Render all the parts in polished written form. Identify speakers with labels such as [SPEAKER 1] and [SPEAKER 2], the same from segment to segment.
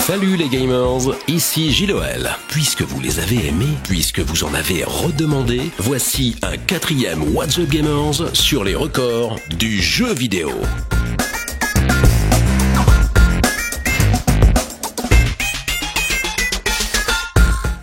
[SPEAKER 1] Salut les gamers, ici Gilles-OL. Puisque vous les avez aimés, puisque vous en avez redemandé, voici un 4e What's Up Gamers sur les records du jeu vidéo.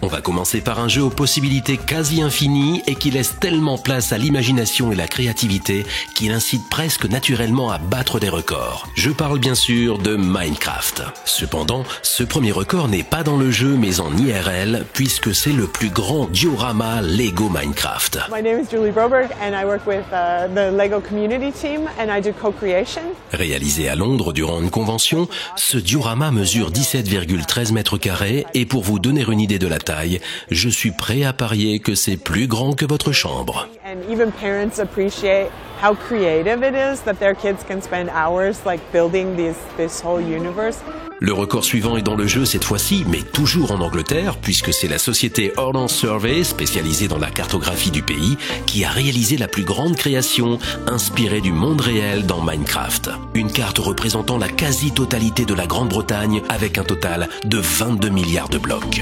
[SPEAKER 1] On va commencer par un jeu aux possibilités quasi infinies et qui laisse tellement place à l'imagination et la créativité qu'il incite presque naturellement à battre des records. Je parle bien sûr de Minecraft. Cependant, ce premier record n'est pas dans le jeu mais en IRL puisque c'est le plus grand diorama Lego Minecraft.
[SPEAKER 2] My name is Julie Broberg and I work with the Lego community team and I do co-creation.
[SPEAKER 1] Réalisé à Londres durant une convention, ce diorama mesure 17,13 mètres carrés et pour vous donner une idée de la taille, je suis prêt à parier que c'est plus grand que votre chambre.
[SPEAKER 2] And even parents appreciate how creative it is that their kids can spend hours like building this whole universe.
[SPEAKER 1] Le record suivant est dans le jeu cette fois-ci, mais toujours en Angleterre, puisque c'est la société Ordnance Survey, spécialisée dans la cartographie du pays, qui a réalisé la plus grande création inspirée du monde réel dans Minecraft. Une carte représentant la quasi-totalité de la Grande-Bretagne, avec un total de 22 milliards de blocs.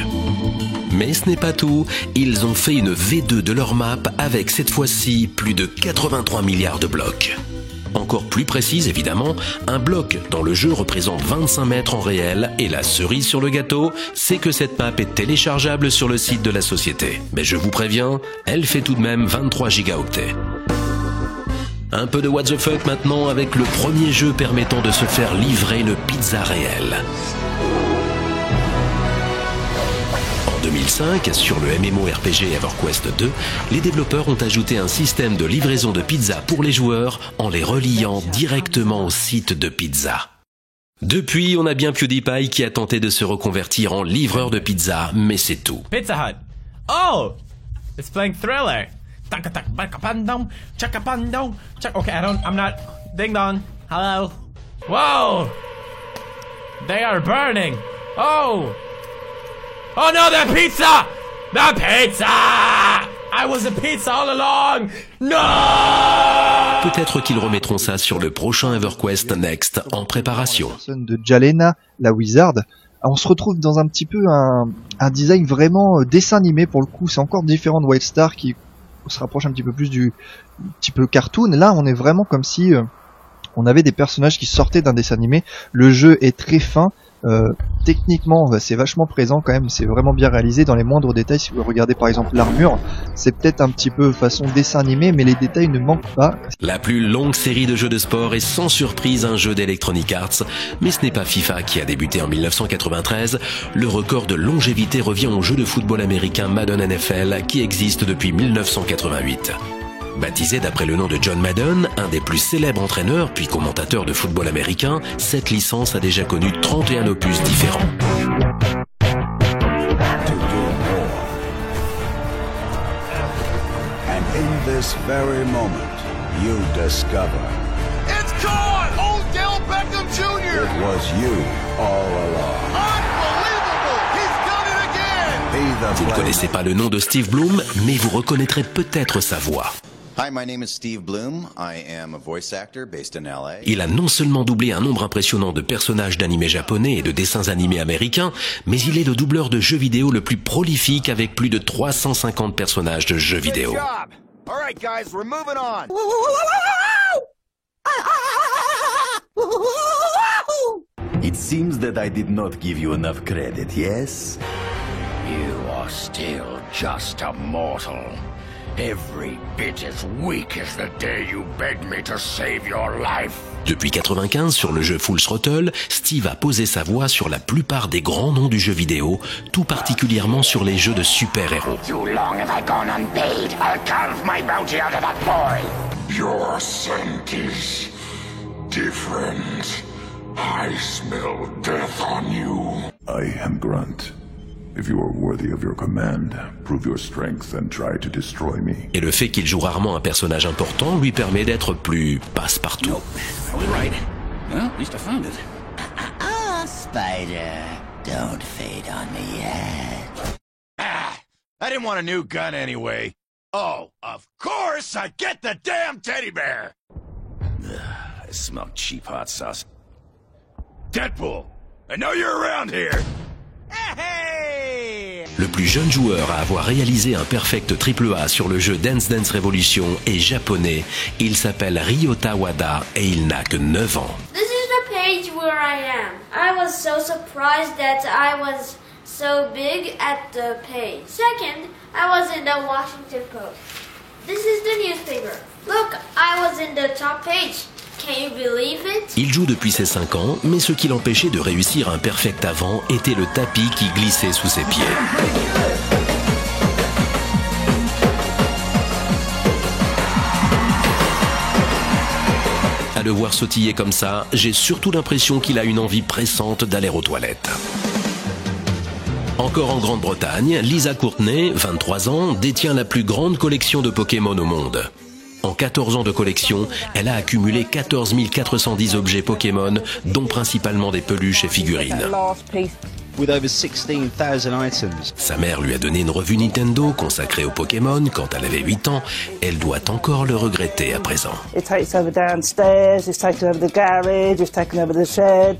[SPEAKER 1] Mais ce n'est pas tout, ils ont fait une V2 de leur map avec cette fois-ci plus de 83 milliards de blocs. Encore plus précise évidemment, un bloc dans le jeu représente 25 mètres en réel et la cerise sur le gâteau, c'est que cette map est téléchargeable sur le site de la société. Mais je vous préviens, elle fait tout de même 23 gigaoctets. Un peu de what the fuck maintenant avec le premier jeu permettant de se faire livrer une pizza réelle. En 2005, sur le MMORPG EverQuest 2, les développeurs ont ajouté un système de livraison de pizza pour les joueurs en les reliant directement au site de pizza. Depuis, on a bien PewDiePie qui a tenté de se reconvertir en livreur de pizza, mais c'est tout.
[SPEAKER 3] Pizza Hut. Oh! It's playing Thriller. Okay, I'm not... Ding dong. Hello. Whoa! They are burning. Oh! Oh no, the pizza! The pizza! I was a pizza all along! No!
[SPEAKER 1] Peut-être qu'ils remettront ça sur le prochain EverQuest Next en préparation.
[SPEAKER 4] De Jalena, la Wizard, on se retrouve dans un petit peu un design vraiment dessin animé pour le coup. C'est encore différent de Wildstar qui se rapproche un petit peu plus du petit peu cartoon. Là, on est vraiment comme si on avait des personnages qui sortaient d'un dessin animé. Le jeu est très fin. Techniquement c'est vachement présent quand même, c'est vraiment bien réalisé dans les moindres détails. Si vous regardez par exemple l'armure, c'est peut-être un petit peu façon dessin animé mais les détails ne manquent pas.
[SPEAKER 1] La plus longue série de jeux de sport est sans surprise un jeu d'Electronic Arts, mais ce n'est pas FIFA qui a débuté en 1993, le record de longévité revient au jeu de football américain Madden NFL qui existe depuis 1988. Baptisé d'après le nom de John Madden, un des plus célèbres entraîneurs puis commentateurs de football américain, cette licence a déjà connu 31 opus différents.
[SPEAKER 5] And in this very moment, you discover
[SPEAKER 6] it's gone! Odell Beckham Jr.
[SPEAKER 5] It was you all along.
[SPEAKER 6] Unbelievable! He's done it again!
[SPEAKER 1] Vous ne connaissez pas le nom de Steve Bloom, mais vous reconnaîtrez peut-être sa voix.
[SPEAKER 7] Hi, my name is Steve Bloom. I am a voice actor based in LA.
[SPEAKER 1] Il a non seulement doublé un nombre impressionnant de personnages d'animés japonais et de dessins animés américains, mais il est le doubleur de jeux vidéo le plus prolifique avec plus de 350 personnages de jeux vidéo.
[SPEAKER 6] All right, guys, we're moving on.
[SPEAKER 5] It seems that I did not give you enough credit, yes?
[SPEAKER 8] You are still just a mortal. Every bit as weak as the day you begged me to save your life.
[SPEAKER 1] Depuis 95, sur le jeu Full Throttle, Steve a posé sa voix sur la plupart des grands noms du jeu vidéo, tout particulièrement sur les jeux de super-héros.
[SPEAKER 8] Too long have I gone unpaid. I'll carve my bounty out of that boy. Your scent is different. I smell death on you.
[SPEAKER 9] I am Grunt. If you are worthy of your command, prove your strength and try to destroy me.
[SPEAKER 1] Et le fait qu'il joue rarement un personnage important lui permet d'être plus passe-partout.
[SPEAKER 8] Nope. Right. Well, at least I found it.
[SPEAKER 10] Spider, don't fade on me yet.
[SPEAKER 6] I didn't want a new gun anyway. Oh, of course I get the damn teddy bear!
[SPEAKER 5] I smell cheap hot sauce.
[SPEAKER 6] Deadpool! I know you're around here.
[SPEAKER 1] Le plus jeune joueur à avoir réalisé un perfect AAA sur le jeu Dance Dance Revolution est japonais. Il s'appelle Ryota Wada et il n'a que 9 ans.
[SPEAKER 11] This is the page where I am. I was so surprised that I was so big at the page. Second, I was in the Washington Post. This is the newspaper. Look, I was in the top page. Can you believe it?
[SPEAKER 1] Il joue depuis ses 5 ans, mais ce qui l'empêchait de réussir un perfect avant était le tapis qui glissait sous ses pieds. À le voir sautiller comme ça, j'ai surtout l'impression qu'il a une envie pressante d'aller aux toilettes. Encore en Grande-Bretagne, Lisa Courtney, 23 ans, détient la plus grande collection de Pokémon au monde. En 14 ans de collection, elle a accumulé 14 410 objets Pokémon, dont principalement des peluches et figurines. Sa mère lui a donné une revue Nintendo consacrée aux Pokémon quand elle avait 8 ans. Elle doit encore le regretter à présent.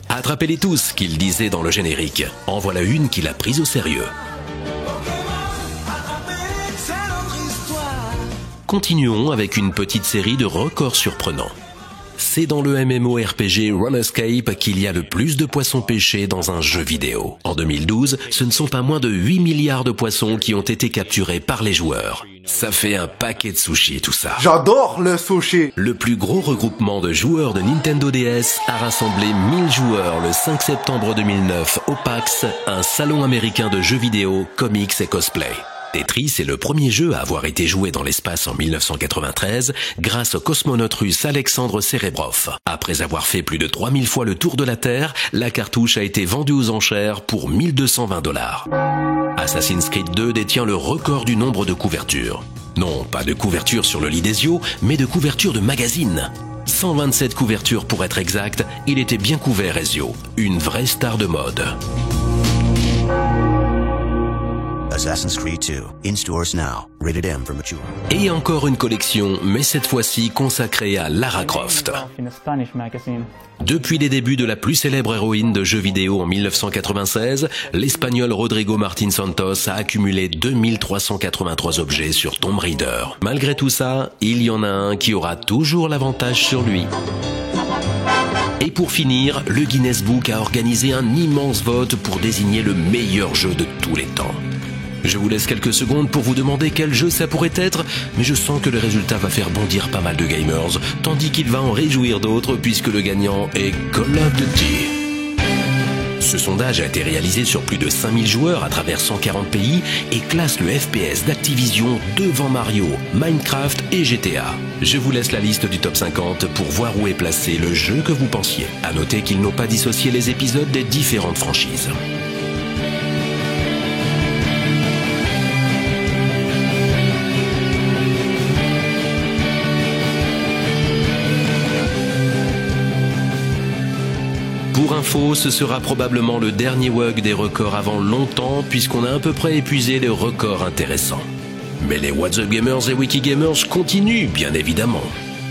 [SPEAKER 1] Attrapez-les tous, qu'il disait dans le générique. En voilà une qu'il a prise au sérieux. Continuons avec une petite série de records surprenants. C'est dans le MMORPG RuneScape qu'il y a le plus de poissons pêchés dans un jeu vidéo. En 2012, ce ne sont pas moins de 8 milliards de poissons qui ont été capturés par les joueurs. Ça fait un paquet de sushis tout ça.
[SPEAKER 12] J'adore le sushi.
[SPEAKER 1] Le plus gros regroupement de joueurs de Nintendo DS a rassemblé 1000 joueurs le 5 septembre 2009 au PAX, un salon américain de jeux vidéo, comics et cosplay. Tetris est le premier jeu à avoir été joué dans l'espace en 1993 grâce au cosmonaute russe Alexandre Serebrov. Après avoir fait plus de 3000 fois le tour de la Terre, la cartouche a été vendue aux enchères pour 1220 $. Assassin's Creed 2 détient le record du nombre de couvertures. Non, pas de couverture sur le lit d'Ezio, mais de couverture de magazine. 127 couvertures pour être exact, il était bien couvert Ezio, une vraie star de mode.
[SPEAKER 10] Assassin's Creed 2, in stores now, rated M for mature.
[SPEAKER 1] Et encore une collection, mais cette fois-ci consacrée à Lara Croft. Depuis les débuts de la plus célèbre héroïne de jeux vidéo en 1996, l'Espagnol Rodrigo Martín Santos a accumulé 2383 objets sur Tomb Raider. Malgré tout ça, il y en a un qui aura toujours l'avantage sur lui. Et pour finir, le Guinness Book a organisé un immense vote pour désigner le meilleur jeu de tous les temps. Je vous laisse quelques secondes pour vous demander quel jeu ça pourrait être, mais je sens que le résultat va faire bondir pas mal de gamers, tandis qu'il va en réjouir d'autres puisque le gagnant est Call of Duty. Ce sondage a été réalisé sur plus de 5000 joueurs à travers 140 pays et classe le FPS d'Activision devant Mario, Minecraft et GTA. Je vous laisse la liste du top 50 pour voir où est placé le jeu que vous pensiez. À noter qu'ils n'ont pas dissocié les épisodes des différentes franchises. Pour info, ce sera probablement le dernier WUG des records avant longtemps puisqu'on a à peu près épuisé les records intéressants. Mais les What's Up Gamers et Wiki Gamers continuent bien évidemment.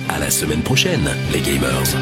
[SPEAKER 1] À la semaine prochaine, les gamers.